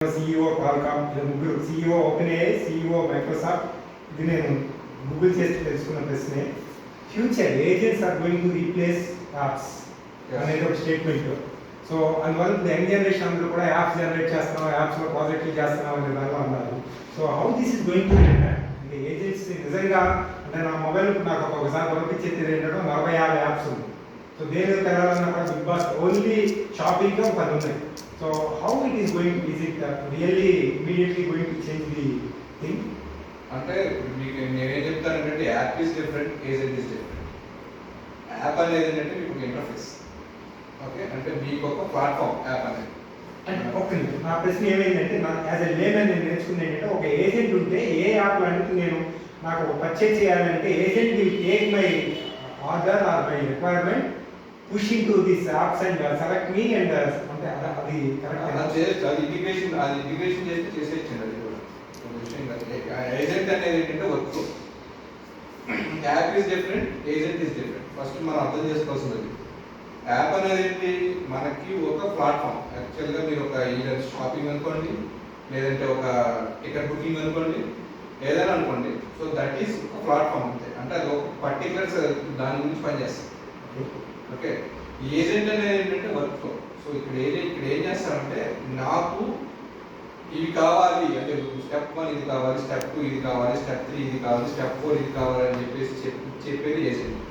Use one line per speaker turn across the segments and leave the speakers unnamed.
CEO Qualcomm, ముగ్గురు CEO OpenAI, CEO Microsoft. ఇది నేను గూగుల్ చేసి తెలుసుకున్న ప్రశ్నే. Future agents are going to replace apps అనేది ఒక స్టేట్మెంట్. సో అందువల్ల ఇప్పుడు యంగ్ జనరేషన్ అందరూ కూడా యాప్స్ జనరేట్ చేస్తున్నాం, యాప్స్లో ప్రాజెక్టులు చేస్తున్నాం అనే దానిలో అన్నారు. So how this is going to impact అంటే ఏజెంట్స్ నిజంగా అంటే నా మొబైల్ నాకు ఒకసారి పంపించేది ఏంటంటే 40-50 యాప్స్ ఉంది. సో దేని వెళ్ళాలన్నా కూడా బిగ్ బాస్ ఓన్లీ షాపింగ్గా 10 ఉన్నాయి. So how it is going? Is it really immediately going to change the thing?
అంటే మీకు నేనేం చెప్తానంటే app is different, agent is different. App అనేది ఏంటంటే మీకు ఇంటర్ఫేస్, ఓకే, అంటే మీకు ఒక ప్లాట్ఫామ్ యాప్ అనేది.
ఓకే, నా ప్రశ్న ఏమైందంటే యాజ్ ఎ లేమన్ నేను నేర్చుకుంది ఏంటంటే ఒక ఏజెంట్ ఉంటే ఏ యాప్ అంటే నేను నాకు పర్చేజ్ చేయాలంటే agent will take my order or my requirement pushing to this apps and select me and అంటే అది కరెక్ట్.
అది ఇంటిగ్రేషన్ చేస్తే చేసేయచ్చండి. అది కూడా ఒక విషయం కాదు. ఏజెంట్ అనేది ఏంటంటే work. App is different, agent is different. First మనం అర్థం చేసుకోవాల్సింది యాప్ అనేది ఏంటి, మనకి ఒక ప్లాట్ఫామ్. యాక్చువల్గా మీరు ఒక ఈవెంట్ షాపింగ్ అనుకోండి, లేదంటే ఒక టికెట్ బుకింగ్ అనుకోండి, ఏదైనా అనుకోండి. సో దట్ ఈస్ ఒక ప్లాట్ఫామ్ అంతే. అంటే అది ఒక పర్టికులర్ దాని గురించి పనిచేస్తుంది. ఓకే, ఏజెంట్ అనేది ఏంటంటే వర్క్. సో ఇక్కడ ఏం చేస్తారంటే నాకు ఇవి కావాలి అంటే స్టెప్ 1 ఇది కావాలి, స్టెప్ 2 ఇది కావాలి, స్టెప్ 3 ఇది కావాలి, స్టెప్ 4 ఇది కావాలి అని చెప్పేది ఏజెంట్.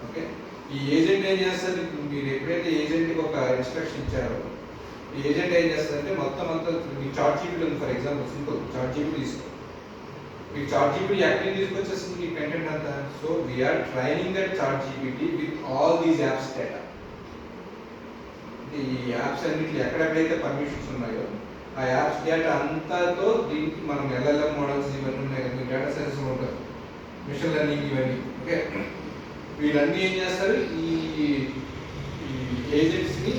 ఓకే, ఈ ఏజెంట్ ఏం చేస్తారు, మీరు ఎప్పుడైతే ఏజెంట్కి ఒక ఇన్స్ట్రక్షన్ ఇచ్చారో ఈ ఏజెంట్ ఏం చేస్తారంటే మొత్తం అంతా మీ చాట్ జీపీటీ ఉంది for example, simple chat GPT తీసుకో. మీకు చాట్ జీపీటీ ఎక్కడ తీసుకొచ్చేస్తుంది ఈ కంటెంట్ అంతా. So we are training that chat GPT with all these apps data. ఈ యాప్స్ అన్నింటి ఎక్కడెక్కడైతే పర్మిషన్స్ ఉన్నాయో ఆ యాప్స్ డేటా అంతాతో దీనికి మనం LLM మోడల్స్ ఇవన్నీ ఉన్నాయి కదా, మీకు డేటా సైన్స్ ఉంటుంది, మిషన్ లెర్నింగ్ ఇవన్నీ. ఓకే, వీళ్ళన్నీ ఏం చేస్తారు, ఈ ఏజెంట్స్ని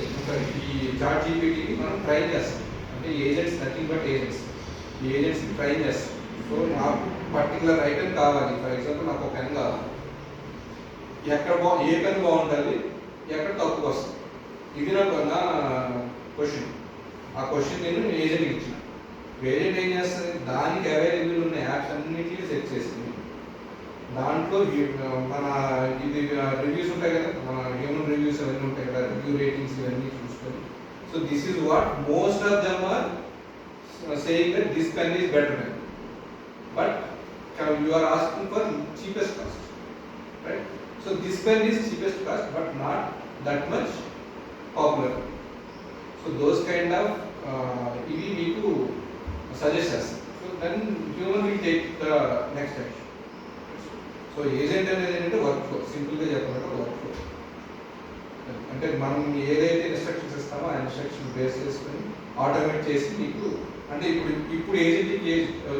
ఈ చాట్ జీపీటీని మనం ట్రైన్ చేస్తాం. అంటే ఏజెంట్స్ నథింగ్ బట్ ఏజెంట్స్. ఈ ఏజెంట్స్ని ట్రైన్ చేస్తాం. సో నాకు పర్టికులర్ ఐటెం కావాలి, ఫర్ ఎగ్జాంపుల్ నాకు ఒక పెన్ కావాలి, ఎక్కడ ఏ పెన్ బాగుంటుంది, ఎక్కడ తక్కువ వస్తుంది, ఇది నాకు నా క్వశ్చన్. ఆ క్వశ్చన్ నేను ఏజెంట్కి ఇచ్చిన. ఏజెంట్ ఏం చేస్తుంది, దానికి అవైలబుల్ ఉన్న యాప్స్ అన్నింటినీ సెట్ చేసింది. దాంట్లో మన ఇది రివ్యూస్ ఉంటాయి కదా, మన హ్యూమన్ రివ్యూస్ అవన్నీ ఉంటాయి కదా, రివ్యూ రేటింగ్స్ ఇవన్నీ చూసుకొని. So this is what most of them are saying that this pen is better pen. But you are asking for cheapest cost, right? So this pen is cheapest cost, but not that much popular. So those kind of ivi meeku suggest us. So then human will take the next action. So agent అనేది ఏంటంటే work flow. సింపుల్గా చెప్పాలంటే work flow అంటే మనం ఏదైతే instructions ఇస్తామో ఆ instruction base చేసుకొని ఆటోమేట్ చేసి మీకు అంటే ఇప్పుడు ఏజెంట్కి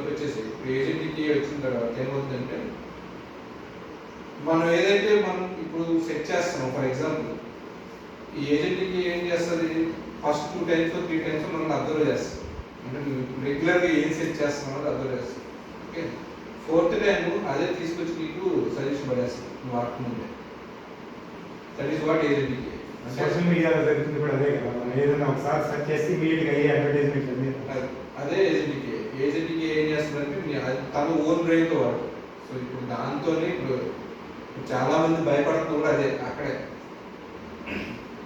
వచ్చేసి ఇప్పుడు ఏజెంట్కి వచ్చిన తర్వాత ఏమవుతుందంటే మనం ఏదైతే మనం ఇప్పుడు సెట్ చేస్తున్నాం, ఫర్ ఎగ్జాంపుల్ ఈ ఏజెంట్కి ఏం చేస్తుంది, ఫస్ట్ 2 times 3 times మనం అబ్జర్వ్ చేస్తాం. అంటే నువ్వు రెగ్యులర్గా ఏం సెట్ చేస్తున్నావు అబ్జర్వ్ చేస్తాం. ఓకే, 4th time అదే తీసుకొచ్చి నీకు సజెషన్ పడేస్తుంది నువ్వు వాడుతుంటే. దట్ ఈస్ వాట్ ఏజెంట్కి.
సోషల్ మీడియాలో జరుగుతుంది కూడా అదే కదా, మనం ఏదైనా ఒకసారి సెర్చ్ చేసి ఇమీడియట్గా అయ్యే అడ్వర్టైజ్మెంట్
అదే ఏజెంట్కి ఏం చేస్తుందంటే తను ఓన్ బ్రెయిన్తో వాడు. సో ఇప్పుడు దాంతోనే ఇప్పుడు చాలా మంది భయపడుతుంది కూడా అదే. అక్కడే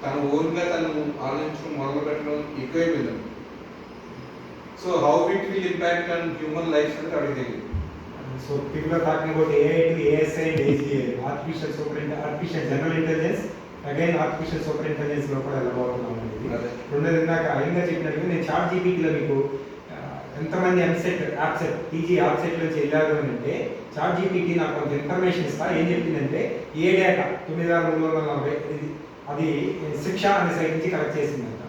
తను ఓన్గా తను ఆలోచించడం మొదలు పెట్టడం ఎక్కువైపోయింది. So how it will impact on human life అనేది అడిగి తెలియదు.
So people are talking about AI to ASI and AGI, artificial general intelligence again artificial super intelligence లో కూడా వెళ్ళబోతున్నాం అనేది. రెండోది ఇందాక అయిందా చెప్పినట్టుగా నేను చాట్ జీపీటీలో మీకు ఎంతమంది యాప్సెట్ పీజీ యాప్సెట్ నుంచి వెళ్ళారు అని అంటే చాట్ జీపీటీ నాకు కొంత ఇన్ఫర్మేషన్ ఇస్తా. ఏం చెప్పిందంటే ఏ డేటా 9340 అది శిక్ష అనే సైట్ నుంచి కలెక్ట్ చేసిందంట,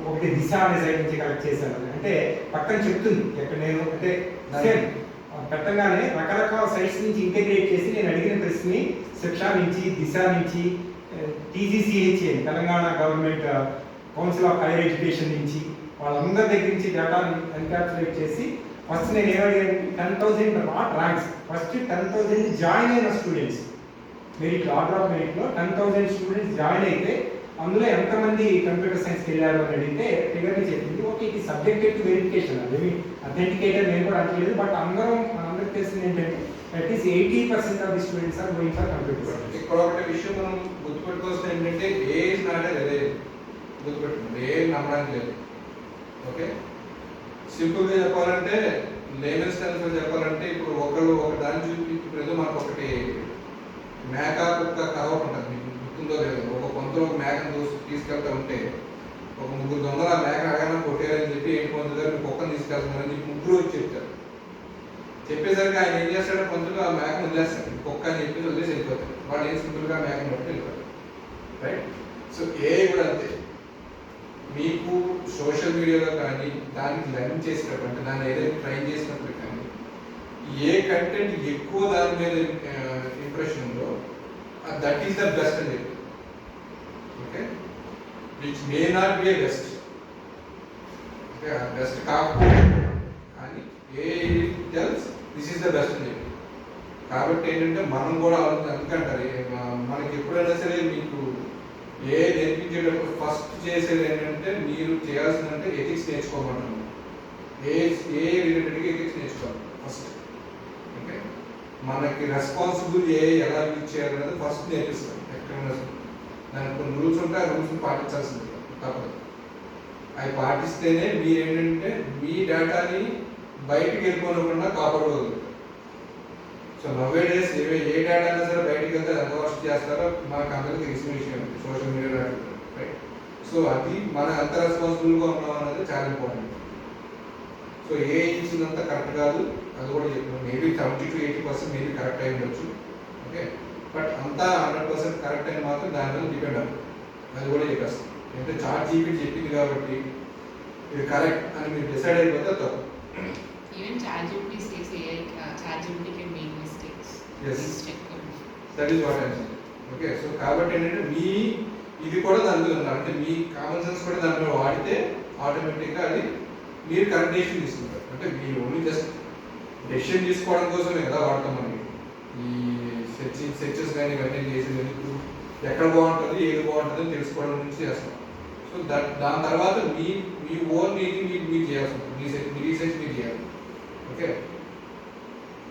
ఒకటి దిశ అనే సైట్ నుంచి కలెక్ట్ చేశాను అంటే పక్కన చెప్తుంది ఎక్కడ నేను అంటే పెట్టగానే రకరకాల సైట్స్ నుంచి ఇంటిగ్రేట్ చేసి నేను అడిగిన ప్రశ్నని శిక్ష నుంచి దిశ నుంచి TGCHA Telangana government council of higher education నుంచి వాళ్ళందరి దగ్గర నుంచి డేటాని ఎన్కాప్సులేట్ చేసి ఫస్ట్ నేను ఏమడిగాను 10,000 నాట్ ర్యాంక్స్, ఫస్ట్ 10,000 జాయిన్ అయిన స్టూడెంట్స్ మెరిట్లో ఆర్డర్ ఆఫ్ మెరిట్లో 10,000 స్టూడెంట్స్ జాయిన్ అయితే అందులో ఎంతమంది కంప్యూటర్ సైన్స్కి వెళ్ళారు అని అడిగితే క్లియర్గా చెప్పింది. ఓకే, ఇది సబ్జెక్టెడ్ టు వెరిఫికేషన్, అదేమి అథెంటికేటెడ్ నేను కూడా అనట్లేదు. బట్ మనందరికి తెలిసింది ఏంటంటే at least 80% of the students are going for computer science.
ఇక్కడ ఒకటి విషయం మనం గుర్తుపెట్టుకోవాల్సింది ఏంటంటే ఏజ్ నాటే అదే గుర్తుపెట్టుకోండి, ఏం నమ్మడానికి లేదు. ఓకే, సింపుల్గా చెప్పాలంటే లేమెన్స్ టర్మ్స్లో చెప్పాలంటే ఇప్పుడు ఒక దాన్ని చూపి ఇప్పుడు ఏదో మనకు ఒకటి మేక కుక్క కథ ఉంటుంది, మీకు గుర్తుందో లేదు. ఒక కొంత ఒక మేకను తీసుకెళ్తా ఉంటే ఒక ముగ్గురు దొంగలు ఆ మేక అడగానే కొట్టారని చెప్పి ఏంటి పొందుతారు, మీ కుక్కను తీసుకెళ్తున్నారని చెప్పి ముగ్గురు వచ్చి చెప్తారు. చెప్పేసరికి ఆయన ఏం చేస్తాడో కొంచెం ఆ మేకను వదిలేస్తాడు, కుక్క అని చెప్పి వదిలేసి వెళ్ళిపోతాడు. వాళ్ళు ఏం సింపుల్గా మేకను బట్టి వెళ్ళిపోతారు. రైట్. సో ఏ కూడా అంతే, మీకు సోషల్ మీడియాలో కానీ దానికి లర్న్ చేసినప్పుడు అంటే దాన్ని ఏదైనా ట్రైన్ చేసినప్పుడు కానీ ఏ కంటెంట్ ఎక్కువ దాని మీద ఇంప్రెషన్ ఉందో దట్ ఈస్ ద బెస్ట్ అని చెప్పి. Okay, which may not be a best, okay best కాకపోతే కానీ a tells this is the best అని చెప్పి. కాబట్టి ఏంటంటే మనం కూడా ఎందుకంటారు మనకి ఎప్పుడైనా సరే మీకు ఏ నేర్పించేటప్పుడు ఫస్ట్ చేసేది ఏంటంటే మీరు చేయాల్సిందంటే ఎథిక్స్ నేర్చుకోమంటాము. ఏ రిలేటెడ్గా ఎథిక్స్ నేర్చుకోవాలి ఫస్ట్. ఓకే, మనకి రెస్పాన్సిబుల్ ఎలా యూజ్ చేయాలనేది ఫస్ట్ నేర్పిస్తాం. ఎక్కడైనా దానికి కొన్ని రూల్స్ ఉంటాయి, ఆ రూల్స్ని పాటించాల్సింది తప్పదు. అవి పాటిస్తేనే మీరు ఏంటంటే మీ డేటాని బయటికి వెళ్ళిపోకుండా కాపాడుకోగలుగుతారు. సో నవ్వే డేస్ ఏ డేటా అయినా సరే బయటికి వెళ్తే ఎంత వర్స్ట్ చేస్తారో మనకు అందరికీ తెలిసిన విషయం సోషల్ మీడియా. రైట్. సో అది మన ఎంత రెస్పాన్సిబుల్గా ఉన్నాం అనేది చాలా ఇంపార్టెంట్. సో ఏ ఇచ్చినంత కరెక్ట్ కాదు, అది కూడా చెప్పాను. మేబీ 70 to 80% మేబీ కరెక్ట్ అయి ఉండొచ్చు. ఓకే, బట్ అంతా 100% కరెక్ట్ అయిన మాత్రం దాని మీద డిపెండ్ అవుతుంది. అది కూడా చెప్పేస్తాం. అంటే చాట్ జీపీటీ చెప్పింది కాబట్టి ఇది కరెక్ట్ అని మీరు డిసైడ్ అయిపోతే తప్పు.
Even ChatGPT says AI, ChatGPT can make mistakes.
Yes.
Please check them.
That is what I said. Okay, so కాబట్టి ఏంటంటే మీ ఇది కూడా దాంట్లో ఉండాలి. అంటే మీ కామన్ సెన్స్ కూడా దాంట్లో వాడితే ఆటోమేటిక్గా అది మీరు కరెక్ట్ డెసిషన్ తీసుకుంటారు. అంటే మీరు ఓన్లీ జస్ట్ డెసిషన్ తీసుకోవడం కోసమే కదా వాడతాం మనకి. ఈ సెర్చెస్ కానీ ఇవన్నీ చేసేది ఎందుకు, ఎక్కడ బాగుంటుంది ఏది బాగుంటుంది అని తెలుసుకోవడం నుంచి చేస్తాం. సో దాని తర్వాత మీ ఓన్ మీరు చేయాల్సి ఉంటుంది, మీ రీసెర్చ్ మీరు చేయాలి. ఓకే,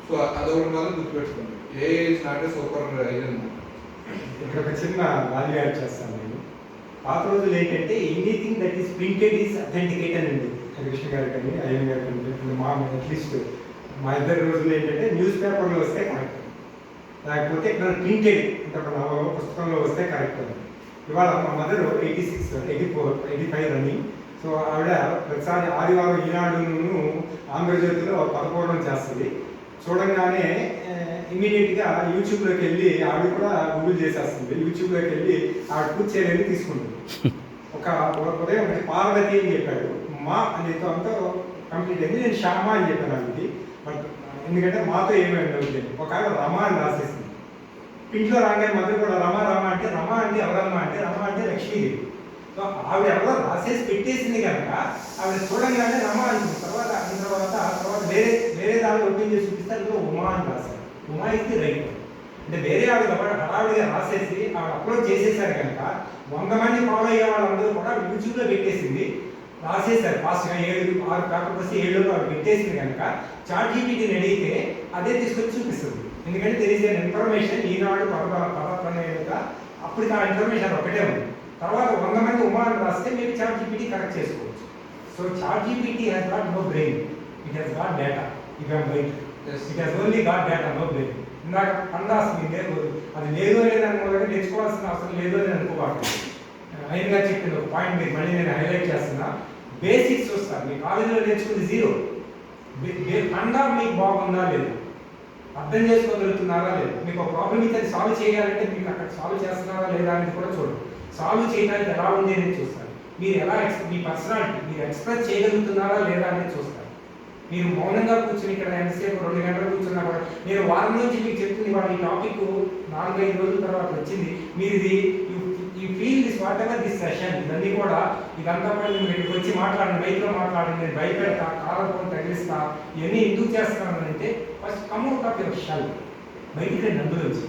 సో అదొకటి మాత్రం గుర్తుపెట్టుకోండి. A is not a super ఇదన్నమాట.
ఇక్కడ ఒక చిన్న వాల్యూ యాడ్ చేస్తాను నేను. పాత రోజులు ఏంటంటే anything that is printed is authenticated అండి. కృష్ణ గారు కానీ అయ్యన్ గారు కానీ మా అట్లీస్ట్ మా ఇద్దరు రోజులు ఏంటంటే న్యూస్ పేపర్లో వస్తే కరెక్ట్, లేకపోతే ఇక్కడ ప్రింటెడ్ అంటే మన పుస్తకంలో వస్తే కరెక్ట్ అని. ఇవాళ మా మదర్ 86, 84, 85 రన్నింగ్. సో ఆవిడ ప్రతిసారి ఆదివారం ఈనాడును ఆంధ్రజ్యోతిలో పదపూర్ణం చేస్తుంది. చూడంగానే ఇమీడియట్గా యూట్యూబ్లోకి వెళ్ళి ఆవిడ కూడా గూగుల్ చేసేస్తుంది. యూట్యూబ్లోకి వెళ్ళి ఆవిడ కూర్చేయాలని తీసుకుంటుంది. ఒక ఉదయం ఒకటి పార్వతి అని చెప్పాడు, మా అనేతో అంతా కంప్లీట్ అయింది. నేను శ్యామ అని చెప్పాను ఆవిడకి. బట్ ఎందుకంటే మాతో ఏమైనా అవుతుంది, ఒక ఆవిడ రమ అని రాసేసింది. ఇంట్లో రాగానే మధ్య కూడా రమ అంటే రమ అంటే ఎవరమ్మ అంటే రమ అంటే లక్ష్మీదేవి. సో ఆవిడ ఎవరో రాసేసి పెట్టేసింది కనుక ఆవిడ చూడంగానే రమ అంటుంది. తర్వాత వేరే దాన్ని ఓపెన్ చేసి చూపిస్తే అందులో ఉమా అని రాశారు. ఉమా ఇది రైట్. అంటే వేరే ఆవిడ హడావిడిగా రాసేసి ఆవిడ అప్లోడ్ చేసేసారు కనుక 100 మంది ఫాలో అయ్యే వాళ్ళందరూ కూడా యూట్యూబ్లో పెట్టేసింది, రాసేసారు ఫాస్ట్గా. 6 కాకపోతే 7 ఆవిడ పెట్టేసింది కనుక చాట్ జీపీటీని అడిగితే అదే తీసుకొచ్చి చూపిస్తుంది. ఎందుకంటే తెలిసే ఇన్ఫర్మేషన్ ఈనాడు పదప్రణయంగా అప్పటికి ఆ ఇన్ఫర్మేషన్ ఒకటే ఉంది. తర్వాత 100 మంది ఉమాను రాస్తే మీరు చాట్ జీపీటీ కరెక్ట్ చేసుకోవచ్చు. So chat GPT has got no brain, it has got data. It has only got data, no brain. ఇందాక పండాల్సింది లేదు, అది లేదు అనేది అనుకోవాలి, నేర్చుకోవాల్సిన అవసరం లేదు అని అనుకోవాలి. అయినగా చెప్పిన ఒక పాయింట్ మీకు మళ్ళీ నేను హైలైట్ చేస్తున్నా. బేసిక్స్ చూస్తాను. మీ కాలేజీలో నేర్చుకుంది 0. పండా మీకు బాగుందా లేదు, అర్థం చేసుకోగలుగుతున్నారా లేదు, మీకు ఒక ప్రాబ్లం ఇస్తే అది సాల్వ్ చేయాలంటే మీకు అక్కడ సాల్వ్ చేస్తున్నారా లేదా అనేది కూడా చూడండి. సాల్వ్ చేయడానికి ఎలా ఉంది అనేది చూస్తారు. మీరు ఎలా మీ పర్సనాలిటీ మీరు ఎక్స్ప్రెస్ చేయగలుగుతున్నారా లేదా అనేది చూస్తారు. మీరు మౌనంగా కూర్చుని ఇక్కడ ఎంతసేపు 2 గంటలు కూర్చున్నా కూడా నేను వారం నుంచి మీకు చెప్తుంది వాడు ఈ టాపిక్ 4-5 రోజుల తర్వాత వచ్చింది. మీరు ఇది you feel this what ever this session ఇవన్నీ కూడా ఇదంతా కూడా మీరు ఇక్కడికి వచ్చి మాట్లాడండి, బైక్లో మాట్లాడండి, నేను భయపెడతా, కాలర్ ఫోన్ తగిలిస్తా, ఇవన్నీ ఎందుకు చేస్తున్నానంటే first come out of your shell, బయటికి రండి అందులోంచి.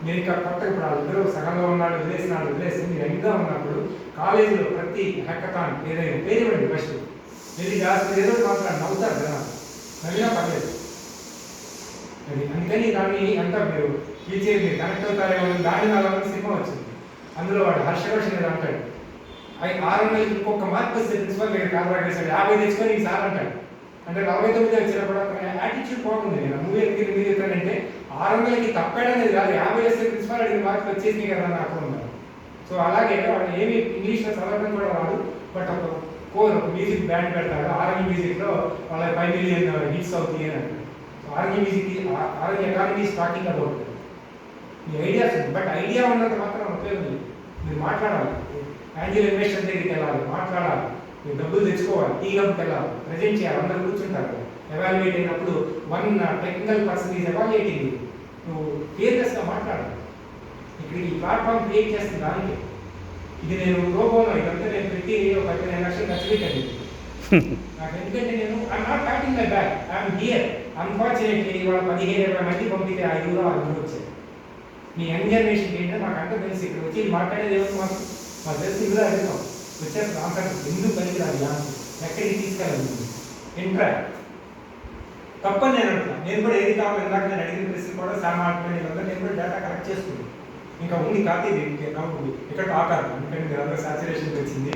మీరు ఇక్కడ కొత్తగా ఇప్పుడు వాళ్ళిద్దరూ సగంలో ఉన్నాడు వదిలేసి మీరు యంగ్గా ఉన్నప్పుడు కాలేజీలో ప్రతి హ్యాకథాన్ ఏదైనా పేరు ఇవ్వండి ఫస్ట్ వెళ్ళి జాగ్రత్త ఏదో మాట్లాడి నవ్వుతారు కదా నవ్వినా పర్లేదు అది అందుకని దాన్ని అంతా మీరు టీచర్ మీరు కనెక్ట్ అవుతారేమో దాని వల్ల సినిమా వచ్చింది అందులో వాడు హర్షవర్షన్ ఏదో అంటాడు 600 ఇంకొక మార్క్ వస్తే ప్రిన్సిపల్ దగ్గర కాంట్రాక్ట్ చేశాడు 50 తెచ్చుకొని ఇంక సార్ అంటాడు అంటే 49 వచ్చినప్పుడు అతని యాటిట్యూడ్ బాగుంది నేను మూవీ ఎక్కి మీరు చెప్తానంటే 600కి తప్పాడనేది కాదు 50 వేస్తే ప్రిన్సిపల్ అడిగిన మార్కులు వచ్చేసింది కదా నాకు ఉన్నారు సో అలాగే వాడు ఏమి ఇంగ్లీష్లో చదవడం కూడా రాదు బట్ ఒక మ్యూజిక్ బ్యాండ్ పెడతాడు ఆర్ఎల్ మ్యూజిక్లో వాళ్ళ 5 మిలియన్ హిట్స్ అవుతాయి అని అంటారు so RL music RL economy starting about మీ ఐడియాస్ ఉంది బట్ ఐడియా ఉన్నంత మాత్రం ఉపయోగం లేదు మీరు మాట్లాడాలి యాంజిల్ ఇన్వెస్టర్ దగ్గరికి వెళ్ళాలి మాట్లాడాలి మీరు డబ్బులు తెచ్చుకోవాలి టీ హబ్కి వెళ్ళాలి ప్రజెంట్ చేయాలి అందరూ కూర్చుంటారు ఎవాల్యుయేట్ అయినప్పుడు one technical person is evaluating నువ్వు ఫియర్లెస్గా మాట్లాడాలి ఇక్కడ ఈ ప్లాట్ఫామ్ క్రియేట్ చేస్తుంది దానికి ఇది నేను రోబోలో ఇదంతా నేను పెట్టి ఒక 15 లక్షలు ఖర్చు పెట్టండి నాకు ఎందుకంటే నేను I'm not packing my bag I'm here unfortunately ఇవాళ 15-20 మంది పంపితే 5 వచ్చాయి మీ యంగ్ జనరేషన్ ఏంటంటే నాకు అంతా తెలిసి ఇక్కడ వచ్చి మాట్లాడేది ఏమో మాకు తెలిసి ఇందులో అడుగుతాం వచ్చేసి ఆన్సర్ ఎందుకు పనికిరాదు ఆన్సర్ ఎక్కడికి తీసుకెళ్ళాలి ఇంట్రాక్ట్ తప్పని నేను అంటున్నాను నేను కూడా ఏది కావాలి ఇందాక నేను అడిగిన ప్రశ్న కూడా సార్ మాట్లాడే నేను కూడా డేటా కలెక్ట్ చేసుకున్నాను ఇంకా ఉంది కాదు ఇది ఇక్కడ ఆకారం ఎందుకంటే మీరు అందరూ సాచురేషన్కి వచ్చింది